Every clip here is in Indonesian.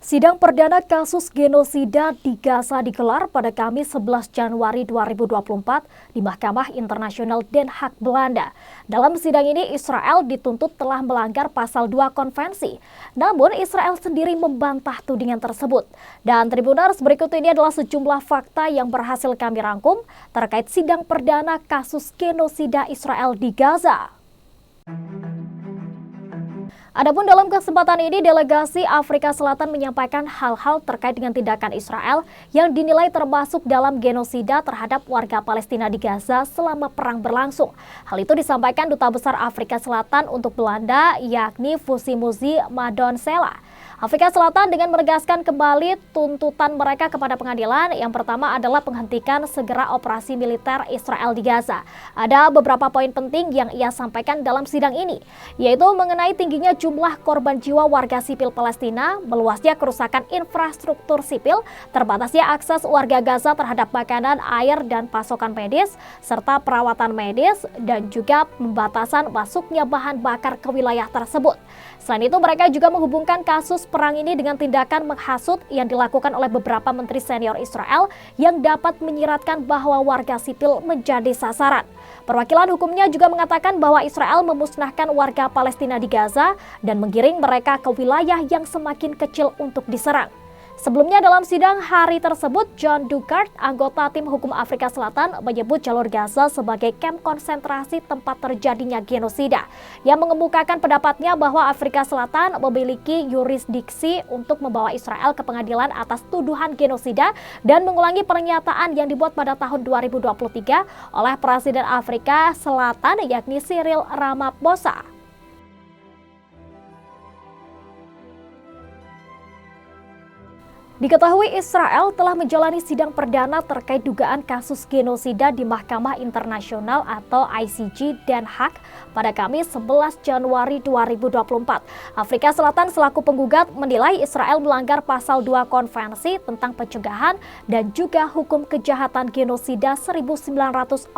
Sidang perdana kasus genosida di Gaza digelar pada Kamis 11 Januari 2024 di Mahkamah Internasional Den Haag, Belanda. Dalam sidang ini, Israel dituntut telah melanggar pasal 2 konvensi. Namun, Israel sendiri membantah tudingan tersebut. Dan Tribuners, berikut ini adalah sejumlah fakta yang berhasil kami rangkum terkait sidang perdana kasus genosida Israel di Gaza. Adapun dalam kesempatan ini, delegasi Afrika Selatan menyampaikan hal-hal terkait dengan tindakan Israel yang dinilai termasuk dalam genosida terhadap warga Palestina di Gaza selama perang berlangsung. Hal itu disampaikan Duta Besar Afrika Selatan untuk Belanda, yakni Vusimuzi Madonsela. Afrika Selatan dengan menegaskan kembali tuntutan mereka kepada pengadilan. Yang pertama adalah penghentikan segera operasi militer Israel di Gaza. Ada beberapa poin penting yang ia sampaikan dalam sidang ini, yaitu mengenai tingginya jumlah korban jiwa warga sipil Palestina, meluasnya kerusakan infrastruktur sipil, terbatasnya akses warga Gaza terhadap makanan, air, dan pasokan medis, serta perawatan medis, dan juga pembatasan masuknya bahan bakar ke wilayah tersebut. Selain itu, mereka juga menghubungkan kasus perang ini dengan tindakan menghasut yang dilakukan oleh beberapa menteri senior Israel yang dapat menyiratkan bahwa warga sipil menjadi sasaran. Perwakilan hukumnya juga mengatakan bahwa Israel memusnahkan warga Palestina di Gaza dan menggiring mereka ke wilayah yang semakin kecil untuk diserang. Sebelumnya dalam sidang hari tersebut, John Dugard, anggota tim hukum Afrika Selatan, menyebut jalur Gaza sebagai kamp konsentrasi tempat terjadinya genosida. Yang mengemukakan pendapatnya bahwa Afrika Selatan memiliki yurisdiksi untuk membawa Israel ke pengadilan atas tuduhan genosida dan mengulangi pernyataan yang dibuat pada tahun 2023 oleh Presiden Afrika Selatan, yakni Cyril Ramaphosa. Diketahui Israel telah menjalani sidang perdana terkait dugaan kasus genosida di Mahkamah Internasional atau ICJ Den Haag pada Kamis 11 Januari 2024. Afrika Selatan selaku penggugat menilai Israel melanggar pasal 2 konvensi tentang pencegahan dan juga hukum kejahatan genosida 1948.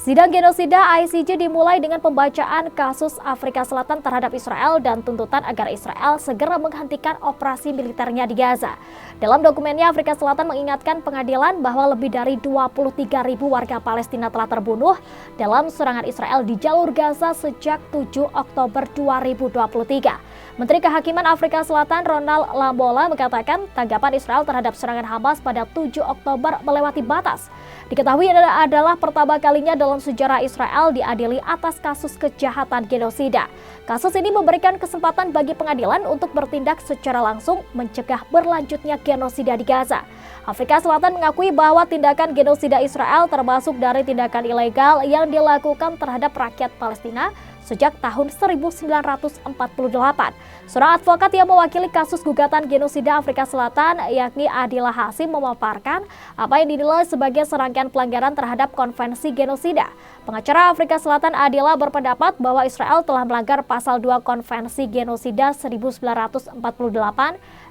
Sidang genosida ICJ dimulai dengan pembacaan kasus Afrika Selatan terhadap Israel dan tuntutan agar Israel segera menghentikan operasi militernya di Gaza. Dalam dokumennya, Afrika Selatan mengingatkan pengadilan bahwa lebih dari 23.000 warga Palestina telah terbunuh dalam serangan Israel di jalur Gaza sejak 7 Oktober 2023. Menteri Kehakiman Afrika Selatan Ronald Lamola mengatakan tanggapan Israel terhadap serangan Hamas pada 7 Oktober melewati batas. Diketahui adalah pertama kalinya dalam sejarah Israel diadili atas kasus kejahatan genosida. Kasus ini memberikan kesempatan bagi pengadilan untuk bertindak secara langsung mencegah berlanjutnya genosida di Gaza. Afrika Selatan mengakui bahwa tindakan genosida Israel termasuk dari tindakan ilegal yang dilakukan terhadap rakyat Palestina sejak tahun 1948. Seorang advokat yang mewakili kasus gugatan genosida Afrika Selatan, yakni Adila Hasim, memaparkan apa yang dinilai sebagai serangkaian pelanggaran terhadap konvensi genosida. Pengacara Afrika Selatan Adila berpendapat bahwa Israel telah melanggar pasal 2 konvensi genosida 1948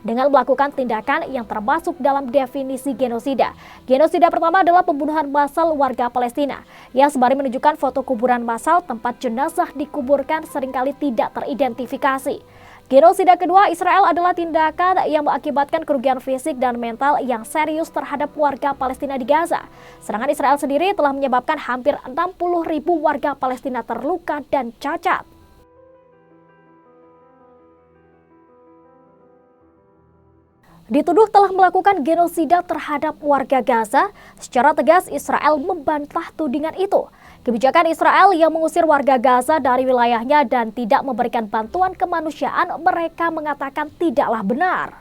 dengan melakukan tindakan yang termasuk dalam definisi genosida. Genosida pertama adalah pembunuhan massal warga Palestina, yang sembari menunjukkan foto kuburan massal tempat jenazah dikuburkan seringkali tidak teridentifikasi. Genosida kedua Israel adalah tindakan yang mengakibatkan kerugian fisik dan mental yang serius terhadap warga Palestina di Gaza. Serangan Israel sendiri telah menyebabkan hampir 60.000 warga Palestina terluka dan cacat. Dituduh telah melakukan genosida terhadap warga Gaza, secara tegas Israel membantah tudingan itu. Kebijakan Israel yang mengusir warga Gaza dari wilayahnya dan tidak memberikan bantuan kemanusiaan, mereka mengatakan tidaklah benar.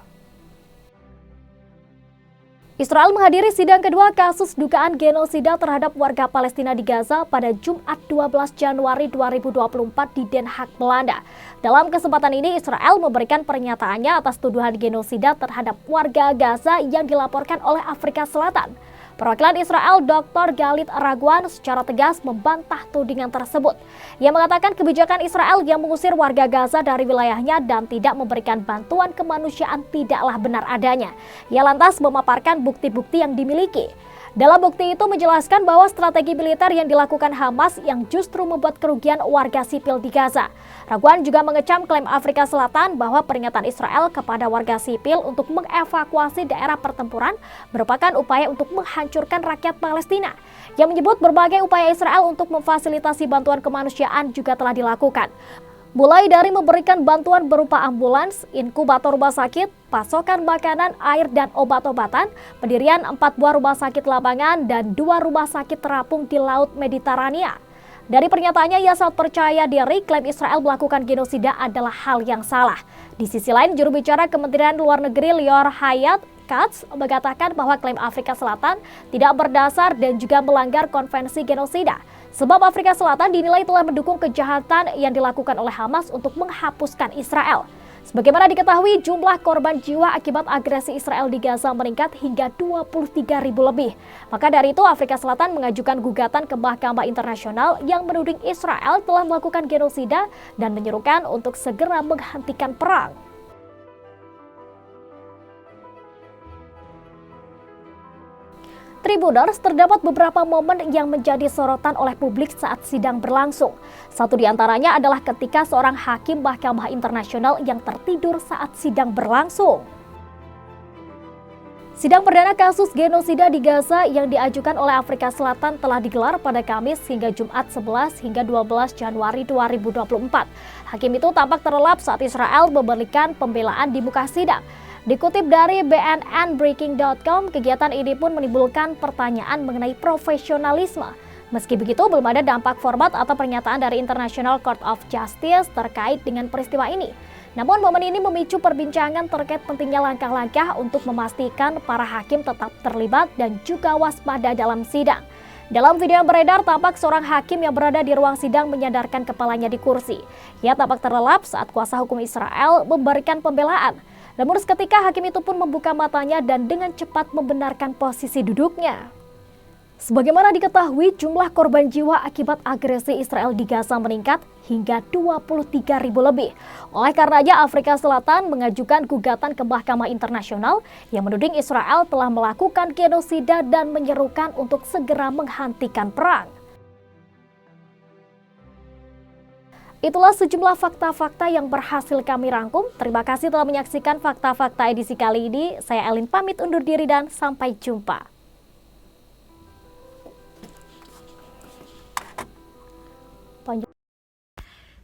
Israel menghadiri sidang kedua kasus dugaan genosida terhadap warga Palestina di Gaza pada Jumat 12 Januari 2024 di Den Haag, Belanda. Dalam kesempatan ini, Israel memberikan pernyataannya atas tuduhan genosida terhadap warga Gaza yang dilaporkan oleh Afrika Selatan. Perwakilan Israel Dr. Galit Raguan secara tegas membantah tudingan tersebut. Ia mengatakan kebijakan Israel yang mengusir warga Gaza dari wilayahnya dan tidak memberikan bantuan kemanusiaan tidaklah benar adanya. Ia lantas memaparkan bukti-bukti yang dimiliki. Dalam bukti itu menjelaskan bahwa strategi militer yang dilakukan Hamas yang justru membuat kerugian warga sipil di Gaza. Raguan juga mengecam klaim Afrika Selatan bahwa peringatan Israel kepada warga sipil untuk mengevakuasi daerah pertempuran merupakan upaya untuk menghancurkan rakyat Palestina. Yang menyebut berbagai upaya Israel untuk memfasilitasi bantuan kemanusiaan juga telah dilakukan. Mulai dari memberikan bantuan berupa ambulans, inkubator rumah sakit, pasokan makanan, air, dan obat-obatan, pendirian 4 buah rumah sakit lapangan, dan 2 rumah sakit terapung di Laut Mediterania. Dari pernyataannya, ia sangat percaya diri klaim Israel melakukan genosida adalah hal yang salah. Di sisi lain, juru bicara Kementerian Luar Negeri Lior Hayat Katz mengatakan bahwa klaim Afrika Selatan tidak berdasar dan juga melanggar konvensi genosida. Sebab Afrika Selatan dinilai telah mendukung kejahatan yang dilakukan oleh Hamas untuk menghapuskan Israel. Sebagaimana diketahui, jumlah korban jiwa akibat agresi Israel di Gaza meningkat hingga 23.000 lebih. Maka dari itu, Afrika Selatan mengajukan gugatan ke Mahkamah Internasional yang menuding Israel telah melakukan genosida dan menyerukan untuk segera menghentikan perang. Tribuners, terdapat beberapa momen yang menjadi sorotan oleh publik saat sidang berlangsung. Satu di antaranya adalah ketika seorang hakim Mahkamah Internasional yang tertidur saat sidang berlangsung. Sidang perdana kasus genosida di Gaza yang diajukan oleh Afrika Selatan telah digelar pada Kamis hingga Jumat 11 hingga 12 Januari 2024. Hakim itu tampak terlelap saat Israel memberikan pembelaan di muka sidang. Dikutip dari bnnbreaking.com, kegiatan ini pun menimbulkan pertanyaan mengenai profesionalisme. Meski begitu, belum ada dampak format atau pernyataan dari International Court of Justice terkait dengan peristiwa ini. Namun, momen ini memicu perbincangan terkait pentingnya langkah-langkah untuk memastikan para hakim tetap terlibat dan juga waspada dalam sidang. Dalam video yang beredar, tampak seorang hakim yang berada di ruang sidang menyandarkan kepalanya di kursi. Ia tampak terlelap saat kuasa hukum Israel memberikan pembelaan. Namun seketika hakim itu pun membuka matanya dan dengan cepat membenarkan posisi duduknya. Sebagaimana diketahui, jumlah korban jiwa akibat agresi Israel di Gaza meningkat hingga 23.000 lebih. Oleh karenanya, Afrika Selatan mengajukan gugatan ke Mahkamah Internasional yang menuding Israel telah melakukan genosida dan menyerukan untuk segera menghentikan perang. Itulah sejumlah fakta-fakta yang berhasil kami rangkum. Terima kasih telah menyaksikan fakta-fakta edisi kali ini. Saya Elin pamit undur diri dan sampai jumpa.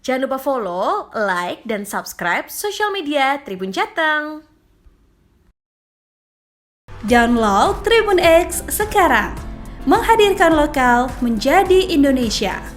Jangan lupa follow, like, dan subscribe sosial media Tribun Jateng. Download Tribun X sekarang. Menghadirkan lokal menjadi Indonesia.